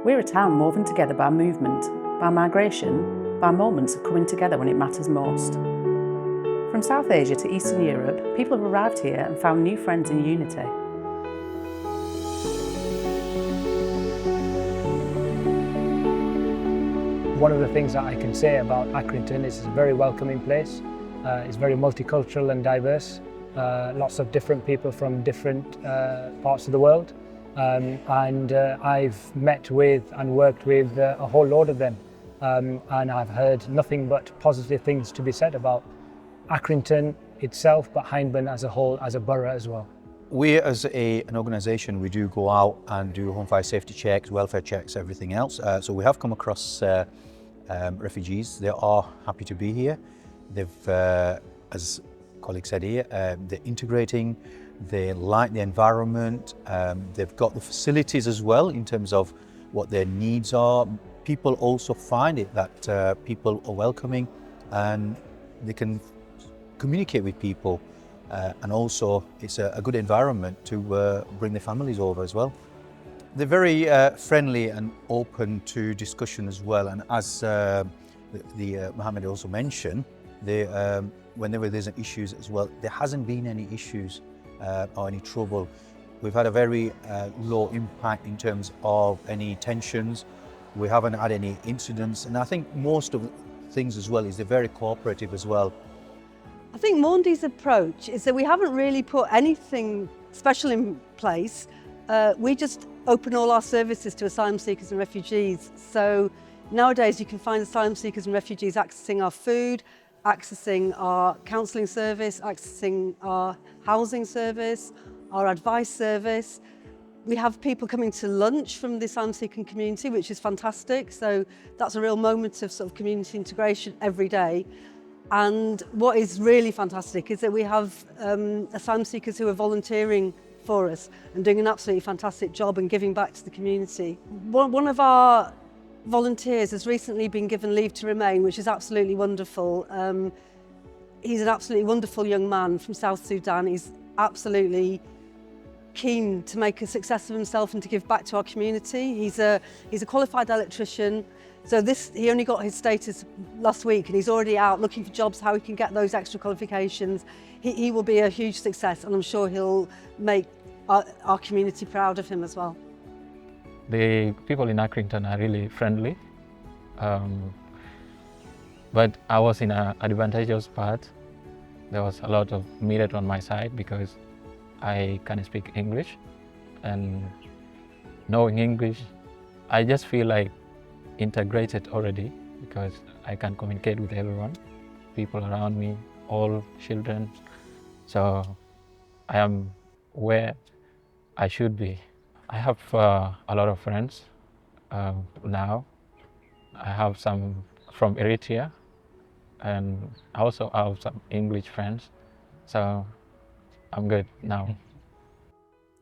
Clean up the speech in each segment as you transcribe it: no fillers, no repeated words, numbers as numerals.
We're a town woven together by movement, by migration, by moments of coming together when it matters most. From South Asia to Eastern Europe, people have arrived here and found new friends in unity. One of the things that I can say about Accrington is it's a very welcoming place. It's very multicultural and diverse. Lots of different people from different parts of the world. I've met with and worked with a whole load of them. And I've heard nothing but positive things to be said about Accrington itself, but Hyndburn as a whole, as a borough as well. We as an organisation, we do go out and do home fire safety checks, welfare checks, everything else. So we have come across refugees. They are happy to be here. They've, as colleague said here, they're integrating, they like the environment, they've got the facilities as well in terms of what their needs are. People also find it that people are welcoming and they can communicate with people. And also it's a good environment to bring their families over as well. They're very friendly and open to discussion as well, and as Mohammed also mentioned, whenever there's an issues as well, there hasn't been any issues or any trouble. We've had a very low impact in terms of any tensions. We haven't had any incidents, and I think most of the things as well is they're very cooperative as well. I think Maundy's approach is that we haven't really put anything special in place. We just open all our services to asylum seekers and refugees. So nowadays you can find asylum seekers and refugees accessing our food, accessing our counselling service, accessing our housing service, our advice service. We have people coming to lunch from the asylum seeking community, which is fantastic. So that's a real moment of sort of community integration every day. And what is really fantastic is that we have asylum seekers who are volunteering for us and doing an absolutely fantastic job and giving back to the community. One of our volunteers has recently been given leave to remain, which is absolutely wonderful. He's an absolutely wonderful young man from South Sudan. He's absolutely keen to make a success of himself and to give back to our community. He's a qualified electrician. So he only got his status last week and he's already out looking for jobs, how he can get those extra qualifications. He will be a huge success, and I'm sure he'll make our community proud of him as well. The people in Accrington are really friendly, but I was in an advantageous part. There was a lot of merit on my side because I can speak English, and knowing English, I just feel like integrated already because I can communicate with everyone, people around me, all children. So I am where I should be. I have a lot of friends now. I have some from Eritrea, and I also have some English friends. So I'm good now.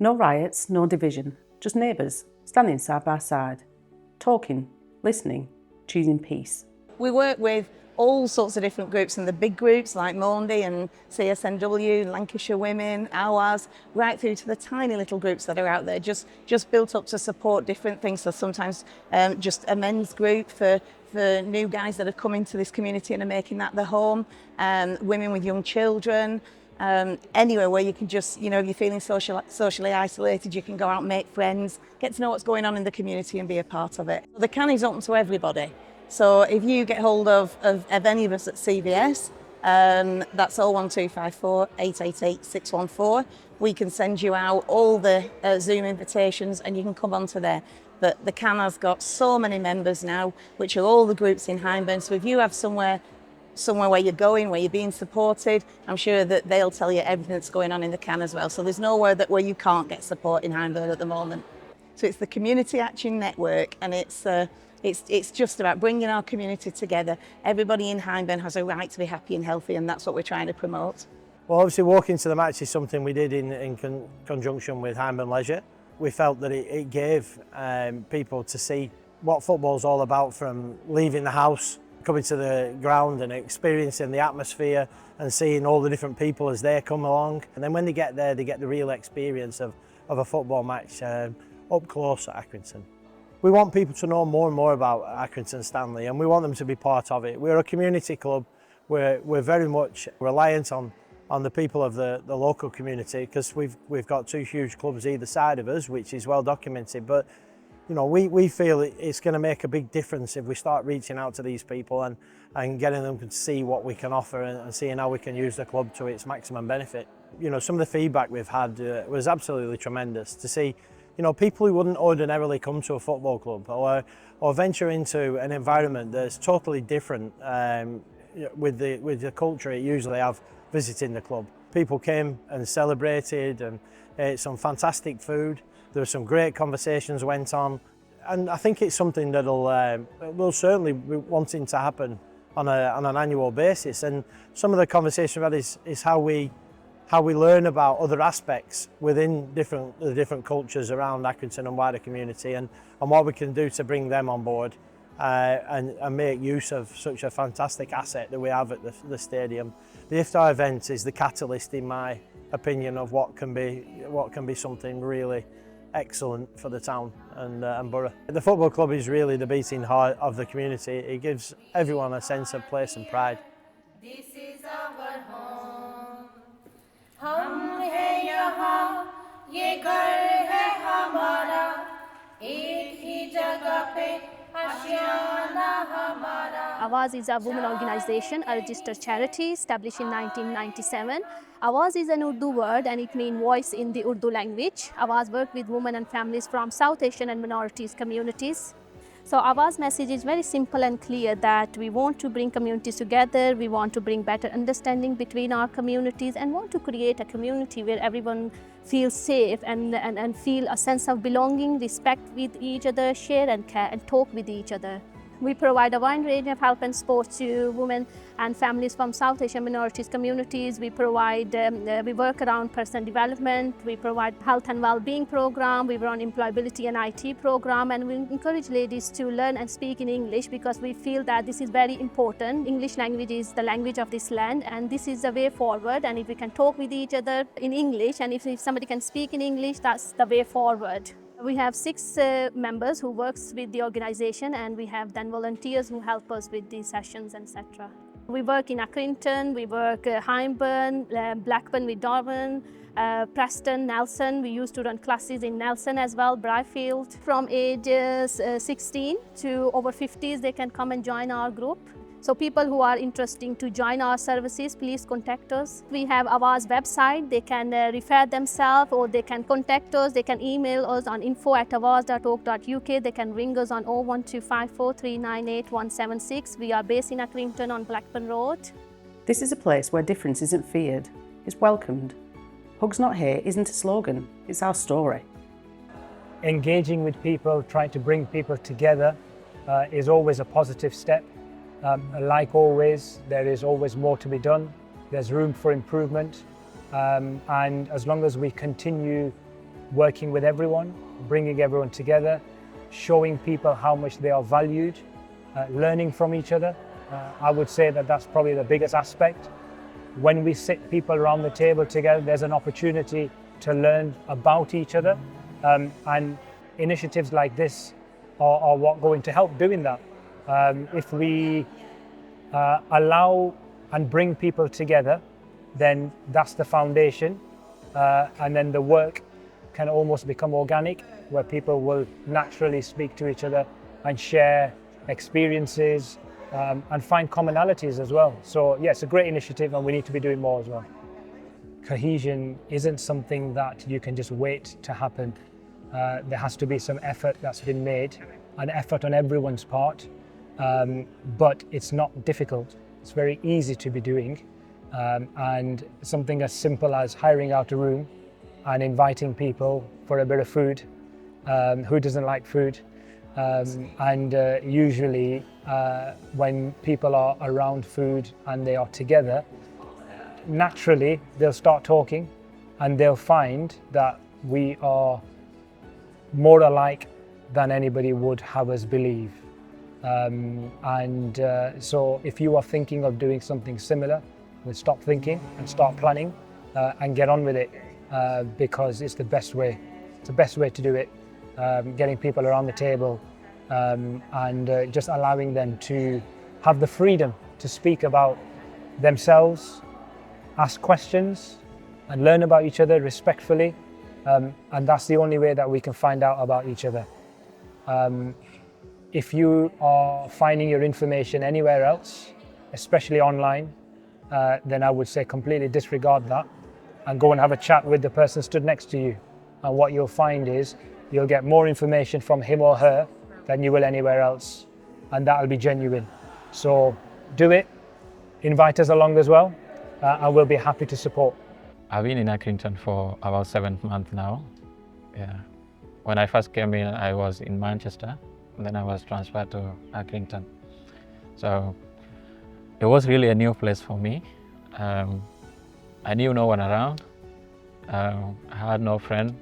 No riots, no division, just neighbours standing side by side, talking, listening, choosing peace. We work with all sorts of different groups, and the big groups like Maundy and CSNW, Lancashire Women, ours, right through to the tiny little groups that are out there, just built up to support different things. So sometimes just a men's group for new guys that are coming to this community and are making that their home, women with young children, anywhere where you can just, if you're feeling socially isolated, you can go out and make friends, get to know what's going on in the community and be a part of it. The can is open to everybody. So if you get hold of any of us at CVS, that's 01254 888 614. We can send you out all the Zoom invitations and you can come onto there. But the can has got so many members now, which are all the groups in Hyndburn. So if you have somewhere where you're going, where you're being supported, I'm sure that they'll tell you everything that's going on in the can as well. So there's nowhere where you can't get support in Hyndburn at the moment. So it's the Community Action Network, and it's just about bringing our community together. Everybody in Hyndburn has a right to be happy and healthy, and that's what we're trying to promote. Well, obviously walking to the match is something we did in conjunction with Hyndburn Leisure. We felt that it gave people to see what football's all about, from leaving the house, coming to the ground and experiencing the atmosphere and seeing all the different people as they come along. And then when they get there, they get the real experience of a football match up close at Accrington. We want people to know more and more about Accrington Stanley, and we want them to be part of it. We're a community club. We're very much reliant on the people of the local community, because we've got two huge clubs either side of us, which is well documented. But you know, we feel it's going to make a big difference if we start reaching out to these people and getting them to see what we can offer and seeing how we can use the club to its maximum benefit. You know, some of the feedback we've had was absolutely tremendous to see. You know, people who wouldn't ordinarily come to a football club or venture into an environment that's totally different with the culture it usually have visiting the club. People came and celebrated and ate some fantastic food. There were some great conversations went on, and I think it's something that'll will certainly be wanting to happen on an annual basis. And some of the conversation we've had is how we learn about other aspects within the different cultures around Accrington and wider community, and what we can do to bring them on board and make use of such a fantastic asset that we have at the stadium. The iftar event is the catalyst, in my opinion, of what can be something really excellent for the town and borough. The football club is really the beating heart of the community. It gives everyone a sense of place and pride. This is our home. हम हैं यहाँ, ये घर है हमारा, एक ही जगह पे आशियाना हमारा. Awaz is a women organisation, a registered charity established in 1997. Awaz is an Urdu word and it means voice in the Urdu language. Awaz works with women and families from South Asian and minorities communities. So Awaz message is very simple and clear that we want to bring communities together, we want to bring better understanding between our communities and want to create a community where everyone feels safe and feel a sense of belonging, respect with each other, share and care and talk with each other. We provide a wide range of help and support to women and families from South Asian minorities communities. We provide, we work around personal development, we provide health and well-being program, we run employability and IT program, and we encourage ladies to learn and speak in English because we feel that this is very important. English language is the language of this land and this is the way forward, and if we can talk with each other in English and if somebody can speak in English, that's the way forward. We have 6 members who works with the organisation, and we have then volunteers who help us with these sessions, etc. We work in Accrington, we work Hyndburn, Blackburn with Darwin, Preston, Nelson. We used to run classes in Nelson as well, Bryfield. From ages 16 to over 50s, they can come and join our group. So people who are interested to join our services, please contact us. We have Awaz website. They can refer themselves or they can contact us. They can email us on info@awaz.org.uk. They can ring us on 01254398176. We are based in Accrington on Blackburn Road. This is a place where difference isn't feared, it's welcomed. Hugs Not Hate isn't a slogan, it's our story. Engaging with people, trying to bring people together is always a positive step. Like always, there is always more to be done. There's room for improvement. And as long as we continue working with everyone, bringing everyone together, showing people how much they are valued, learning from each other, I would say that that's probably the biggest aspect. When we sit people around the table together, there's an opportunity to learn about each other. And initiatives like this are what going to help doing that. If we allow and bring people together, then that's the foundation, and then the work can almost become organic, where people will naturally speak to each other and share experiences and find commonalities as well. So yeah, it's a great initiative and we need to be doing more as well. Cohesion isn't something that you can just wait to happen. There has to be some effort that's been made, an effort on everyone's part. But it's not difficult. It's very easy to be doing, and something as simple as hiring out a room and inviting people for a bit of food. Who doesn't like food? And usually when people are around food and they are together, naturally they'll start talking and they'll find that we are more alike than anybody would have us believe. So if you are thinking of doing something similar, then stop thinking and start planning and get on with it, because it's the best way. It's the best way to do it. getting people around the table and just allowing them to have the freedom to speak about themselves, ask questions and learn about each other respectfully. And that's the only way that we can find out about each other. If you are finding your information anywhere else, especially online, then I would say completely disregard that and go and have a chat with the person stood next to you. And what you'll find is you'll get more information from him or her than you will anywhere else, and that'll be genuine. So do it, invite us along as well, and we'll be happy to support. I've been in Accrington for about 7 months now. Yeah. When I first came in, I was in Manchester, and then I was transferred to Accrington. So it was really a new place for me. I knew no one around. I had no friend,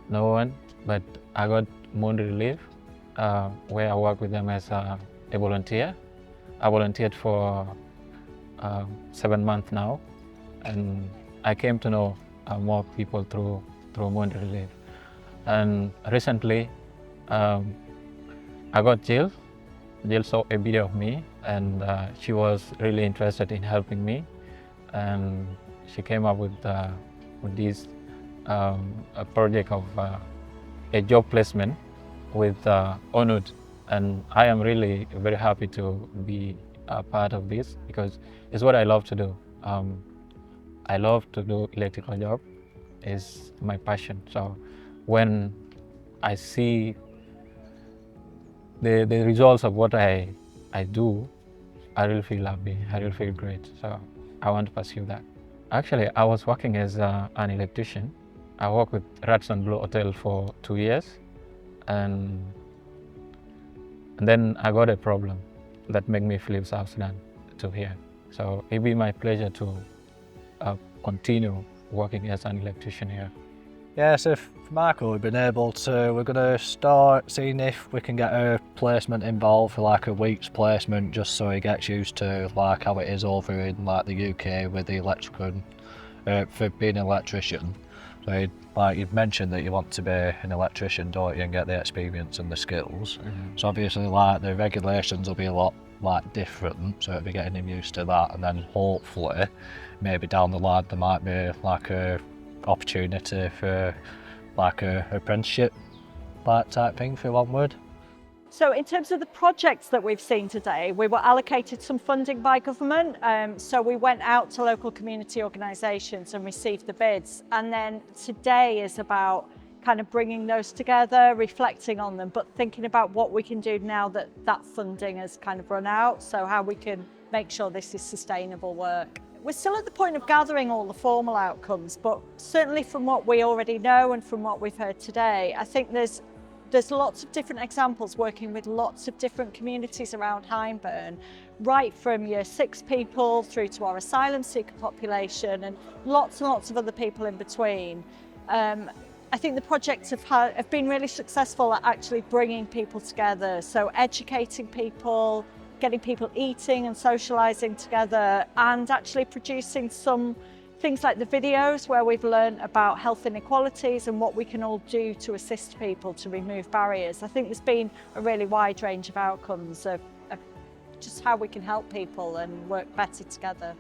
no one, but I got Monday Relief, where I work with them as a volunteer. I volunteered for 7 months now, and I came to know more people through Monday Relief. And recently, I got Jill. Jill saw a video of me, and she was really interested in helping me, and she came up with this a project of a job placement with Onud, and I am really very happy to be a part of this because it's what I love to do. I love to do electrical job. It's my passion. So when I see the results of what I do, I really feel happy. I really feel great. So I want to pursue that. Actually, I was working as an electrician. I worked with Radisson Blu Hotel for 2 years, and then I got a problem that made me flip South Sudan to here. So it'd be my pleasure to continue working as an electrician here. Yeah, so for Michael, we're going to start seeing if we can get a placement involved for like a week's placement, just so he gets used to like how it is over in like the UK with the electrical, for being an electrician. So like you've mentioned that you want to be an electrician, don't you, and get the experience and the skills. Mm-hmm. So obviously like the regulations will be a lot like different, so it'll be getting him used to that, and then hopefully maybe down the line there might be like a opportunity for like a apprenticeship like type thing, for one word. So in terms of the projects that we've seen today, we were allocated some funding by government. So we went out to local community organisations and received the bids. And then today is about kind of bringing those together, reflecting on them, but thinking about what we can do now that that funding has kind of run out. So how we can make sure this is sustainable work. We're still at the point of gathering all the formal outcomes, but certainly from what we already know and from what we've heard today, I think there's lots of different examples working with lots of different communities around Hyndburn, right from your 6 people through to our asylum seeker population and lots of other people in between. I think the projects have been really successful at actually bringing people together, so educating people, getting people eating and socialising together, and actually producing some things like the videos where we've learned about health inequalities and what we can all do to assist people to remove barriers. I think there's been a really wide range of outcomes of just how we can help people and work better together.